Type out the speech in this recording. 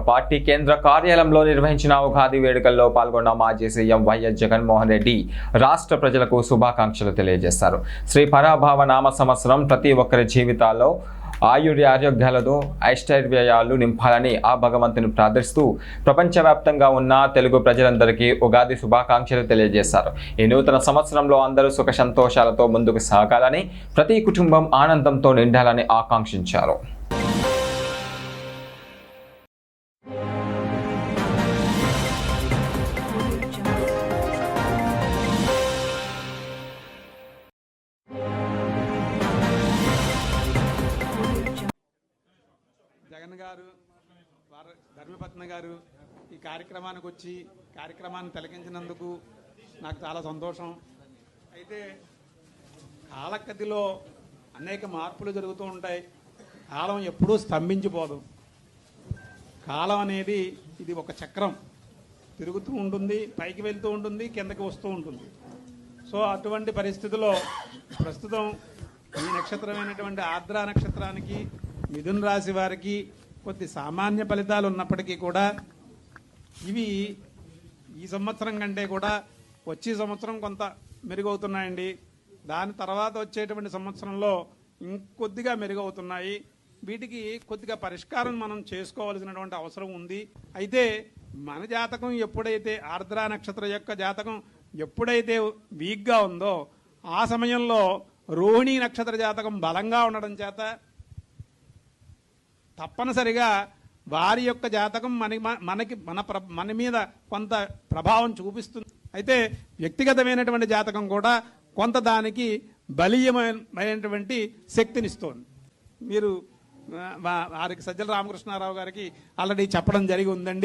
Party కేంద్ర కార్యాలయంలో నిర్వహించిన ఉగాది వేడుకల్లో పాల్గొన్న మాజీ సీఎం వైఎస్ జగన్మోహన్ రెడ్డి రాష్ట్ర ప్రజలకు శుభాకాంక్షలు తెలియజేశారు. శ్రీ పరాభవ నామ సంవత్సరం ప్రతి ఒక్కరి జీవితాల్లో ఆరోగ్యాలతో ఐశ్వర్యాలు నింపాలని ఆ భగవంతుని ప్రార్థిస్తూ ప్రపంచవ్యాప్తంగా ఉన్న తెలుగు ప్రజలందరికీ ఉగాది శుభాకాంక్షలు తెలియజేశారు. ఈ నూతన సంవత్సరంలో అందరూ సుఖ సంతోషాలతో ముందుకు సాగాలని, ప్రతి కుటుంబం ఆనందంతో నిండాలని ఆకాంక్షించారు. జగన్ గారు, ధర్మపత్ని గారు ఈ కార్యక్రమానికి వచ్చి కార్యక్రమాన్ని తిలకించినందుకు నాకు చాలా సంతోషం. అయితే కాలగతిలో అనేక మార్పులు జరుగుతూ ఉంటాయి. కాలం ఎప్పుడూ స్తంభించిపోదు. కాలం అనేది ఇది ఒక చక్రం, తిరుగుతూ ఉంటుంది, పైకి వెళ్తూ ఉంటుంది, కిందకి వస్తూ ఉంటుంది. సో అటువంటి పరిస్థితిలో ప్రస్తుతం ఈ నక్షత్రమైనటువంటి ఆర్ద్ర నక్షత్రానికి, మిథున రాశి వారికి కొద్ది సామాన్య ఫలితాలు ఉన్నప్పటికీ కూడా ఇవి ఈ సంవత్సరం కంటే కూడా వచ్చే సంవత్సరం కొంత మెరుగవుతున్నాయండి. దాని తర్వాత వచ్చేటువంటి సంవత్సరంలో ఇంకొద్దిగా మెరుగవుతున్నాయి. వీటికి కొద్దిగా పరిష్కారం మనం చేసుకోవాల్సినటువంటి అవసరం ఉంది. అయితే మన జాతకం ఎప్పుడైతే ఆర్ద్ర నక్షత్రం యొక్క జాతకం ఎప్పుడైతే వీక్గా ఉందో ఆ సమయంలో రోహిణీ నక్షత్ర జాతకం బలంగా ఉండడం చేత తప్పనిసరిగా వారి యొక్క జాతకం మన మీద కొంత ప్రభావం చూపిస్తుంది. అయితే వ్యక్తిగతమైనటువంటి జాతకం కూడా కొంత దానికి బలీయమైనటువంటి శక్తినిస్తోంది. మీరు వారికి సజ్జల రామకృష్ణారావు గారికి ఆల్రెడీ చెప్పడం జరిగి ఉందండి.